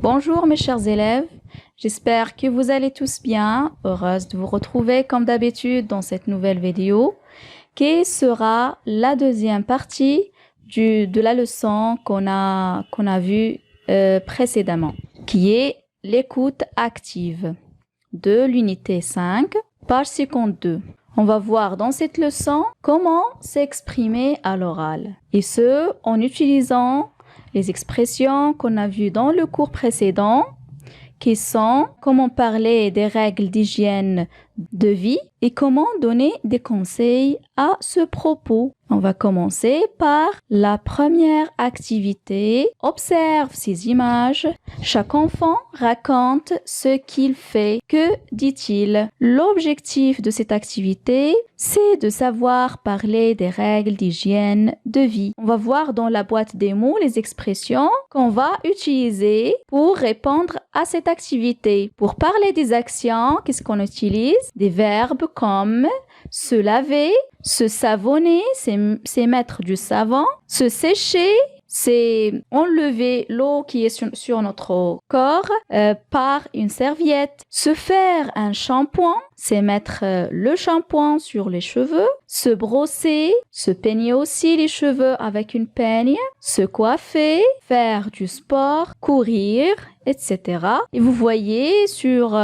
Bonjour mes chers élèves, j'espère que vous allez tous bien. Heureuse de vous retrouver comme d'habitude dans cette nouvelle vidéo qui sera la deuxième partie de la leçon qu'on a vue précédemment, qui est l'écoute active de l'unité 5, page 52. On va voir dans cette leçon comment s'exprimer à l'oral, et ce en utilisant les expressions qu'on a vues dans le cours précédent, qui sont comment parler des règles d'hygiène de vie et comment donner des conseils à ce propos. On va commencer par la première activité. Observe ces images. Chaque enfant raconte ce qu'il fait. Que dit-il? L'objectif de cette activité, c'est de savoir parler des règles d'hygiène de vie. On va voir dans la boîte des mots les expressions qu'on va utiliser pour répondre à cette activité. Pour parler des actions, qu'est-ce qu'on utilise? Des verbes comme se laver, se savonner, c'est mettre du savon, se sécher, c'est enlever l'eau qui est sur notre corps par une serviette. Se faire un shampoing, c'est mettre le shampoing sur les cheveux. Se brosser, se peigner aussi les cheveux avec une peigne. Se coiffer, faire du sport, courir, etc. Et vous voyez sur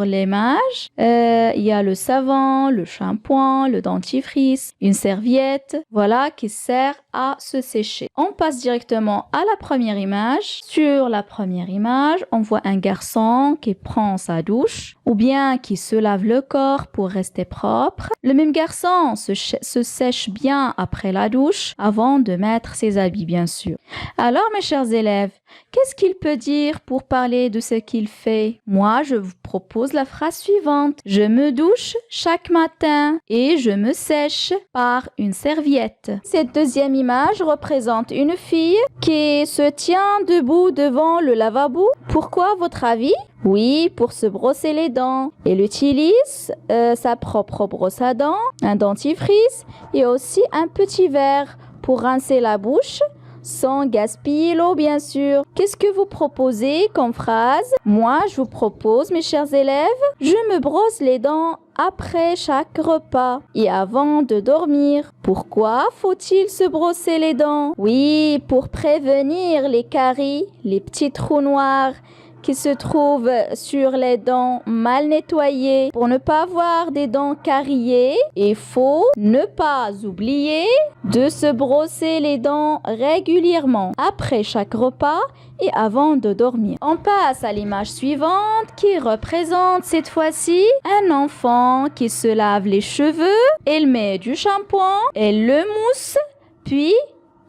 l'image, il y a le savon, le shampoing, le dentifrice, une serviette, voilà, qui sert à se sécher. On passe directement à la première image. Sur la première image, on voit un garçon qui prend sa douche ou bien qui se lave le corps pour rester propre. Le même garçon se sèche bien après la douche avant de mettre ses habits, bien sûr. Alors, mes chers élèves, qu'est-ce qu'il peut dire pour parler de ce qu'il fait? Moi, je vous propose la phrase suivante. Je me douche chaque matin et je me sèche par une serviette. Cette deuxième image représente une fille qui se tient debout devant le lavabo. Pourquoi, à votre avis? Oui, pour se brosser les dents. Elle utilise sa propre brosse à dents, un dentifrice et aussi un petit verre pour rincer la bouche sans gaspiller l'eau, bien sûr. Qu'est-ce que vous proposez comme phrase? Moi, je vous propose, mes chers élèves, je me brosse les dents après chaque repas et avant de dormir. Pourquoi faut-il se brosser les dents? Oui, pour prévenir les caries, les petits trous noirs qui se trouvent sur les dents mal nettoyées. Pour ne pas avoir des dents cariées, il faut ne pas oublier de se brosser les dents régulièrement après chaque repas et avant de dormir. On passe à l'image suivante qui représente cette fois-ci un enfant qui se lave les cheveux. Il met du shampoing, il le mousse, puis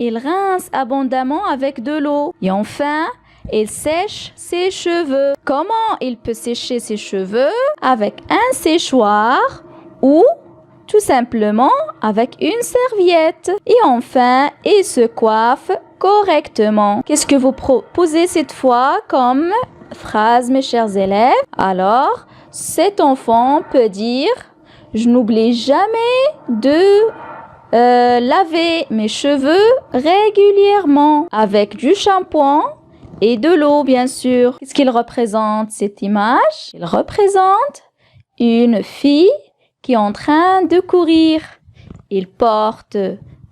il rince abondamment avec de l'eau. Et enfin, il sèche ses cheveux. Comment il peut sécher ses cheveux? Avec un séchoir ou tout simplement avec une serviette. Et enfin, il se coiffe correctement. Qu'est-ce que vous proposez cette fois comme phrase, mes chers élèves? Alors, cet enfant peut dire « Je n'oublie jamais de laver mes cheveux régulièrement avec du shampoing et de l'eau, bien sûr. » Qu'est-ce qu'il représente, cette image? Il représente une fille qui est en train de courir. Il porte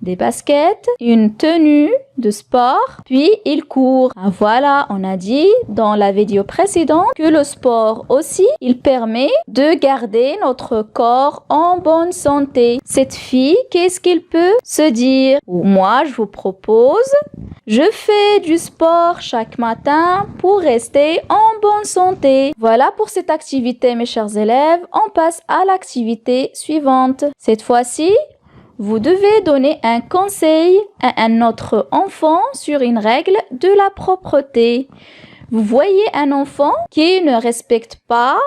des baskets, une tenue de sport, puis il court. Voilà, on a dit dans la vidéo précédente que le sport aussi, il permet de garder notre corps en bonne santé. Cette fille, qu'est-ce qu'il peut se dire? Moi, je vous propose, je fais du sport chaque matin pour rester en bonne santé. Voilà pour cette activité, mes chers élèves. On passe à l'activité suivante. Cette fois-ci, vous devez donner un conseil à un autre enfant sur une règle de la propreté. Vous voyez un enfant qui ne respecte pas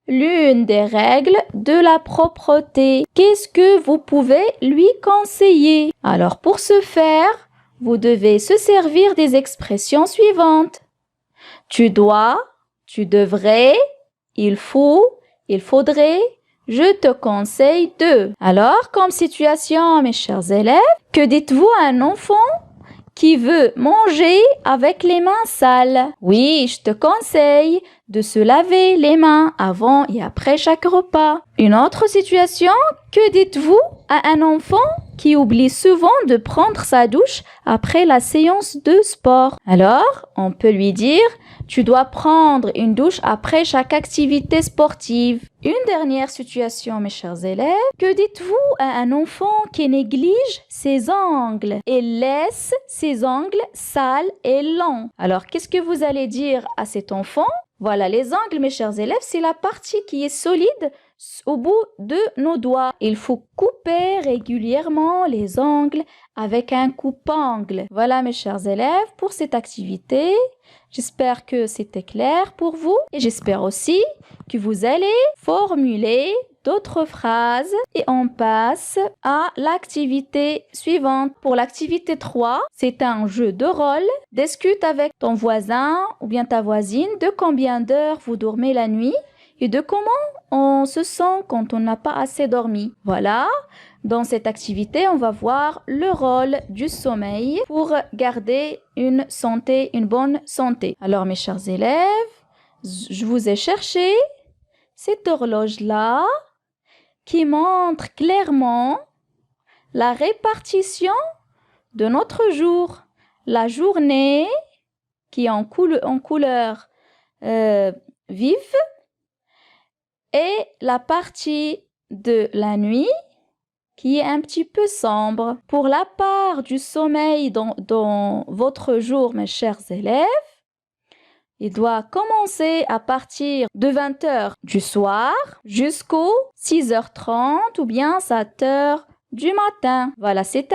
l'une des règles de la propreté. Qu'est-ce que vous pouvez lui conseiller? Alors, pour ce faire, vous devez se servir des expressions suivantes. Tu dois, tu devrais, il faut, il faudrait, je te conseille de. Alors, comme situation, mes chers élèves, que dites-vous à un enfant qui veut manger avec les mains sales? Oui, je te conseille de se laver les mains avant et après chaque repas. Une autre situation, que dites-vous à un enfant qui oublie souvent de prendre sa douche après la séance de sport? Alors, on peut lui dire: tu dois prendre une douche après chaque activité sportive. Une dernière situation, mes chers élèves. Que dites-vous à un enfant qui néglige ses ongles et laisse ses ongles sales et longs? Alors, qu'est-ce que vous allez dire à cet enfant? Voilà, les ongles, mes chers élèves, c'est la partie qui est solide au bout de nos doigts. Il faut couper régulièrement les ongles avec un coupe-ongle. Voilà, mes chers élèves, pour cette activité. J'espère que c'était clair pour vous et j'espère aussi que vous allez formuler d'autres phrases et on passe à l'activité suivante. Pour l'activité 3, c'est un jeu de rôle. Discute avec ton voisin ou bien ta voisine de combien d'heures vous dormez la nuit et de comment on se sent quand on n'a pas assez dormi. Voilà. Dans cette activité, on va voir le rôle du sommeil pour garder une bonne santé. Alors, mes chers élèves, je vous ai cherché cette horloge-là qui montre clairement la répartition de notre jour. La journée qui est en couleur vive et la partie de la nuit qui est un petit peu sombre. Pour la part du sommeil dans votre jour, mes chers élèves, il doit commencer à partir de 20h du soir jusqu'aux 6h30 ou bien 7h du matin. Voilà, c'est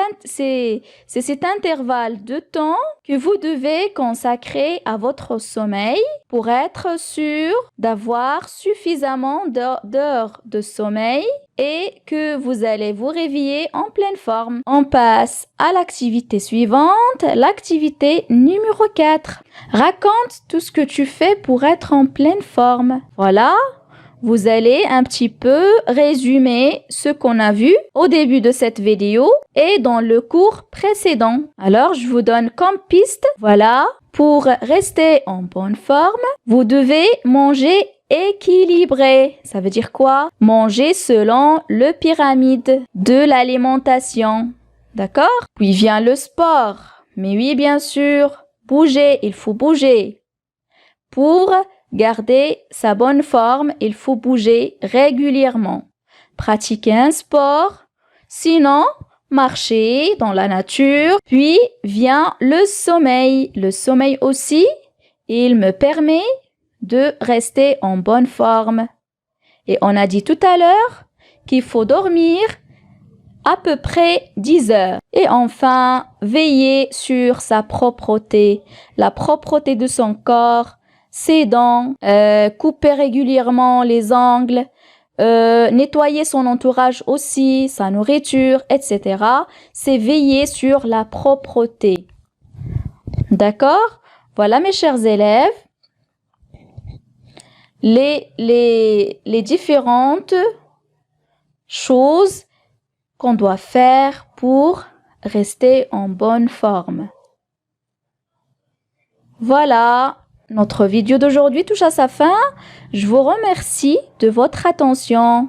cet intervalle de temps que vous devez consacrer à votre sommeil pour être sûr d'avoir suffisamment d'heures de sommeil et que vous allez vous réveiller en pleine forme. On passe à l'activité suivante, l'activité numéro 4. Raconte tout ce que tu fais pour être en pleine forme. Voilà. Vous allez un petit peu résumer ce qu'on a vu au début de cette vidéo et dans le cours précédent. Alors, je vous donne comme piste, voilà, pour rester en bonne forme, vous devez manger équilibré. Ça veut dire quoi? Manger selon le pyramide de l'alimentation. D'accord? Puis vient le sport. Mais oui, bien sûr, bouger, il faut bouger. Pour garder sa bonne forme, il faut bouger régulièrement. Pratiquer un sport, sinon marcher dans la nature. Puis vient le sommeil. Le sommeil aussi, il me permet de rester en bonne forme. Et on a dit tout à l'heure qu'il faut dormir à peu près 10 heures. Et enfin, veiller sur sa propreté, la propreté de son corps, ses dents, couper régulièrement les ongles, nettoyer son entourage aussi, sa nourriture, etc. C'est veiller sur la propreté. D'accord? Voilà, mes chers élèves, les différentes choses qu'on doit faire pour rester en bonne forme. Voilà, notre vidéo d'aujourd'hui touche à sa fin. Je vous remercie de votre attention.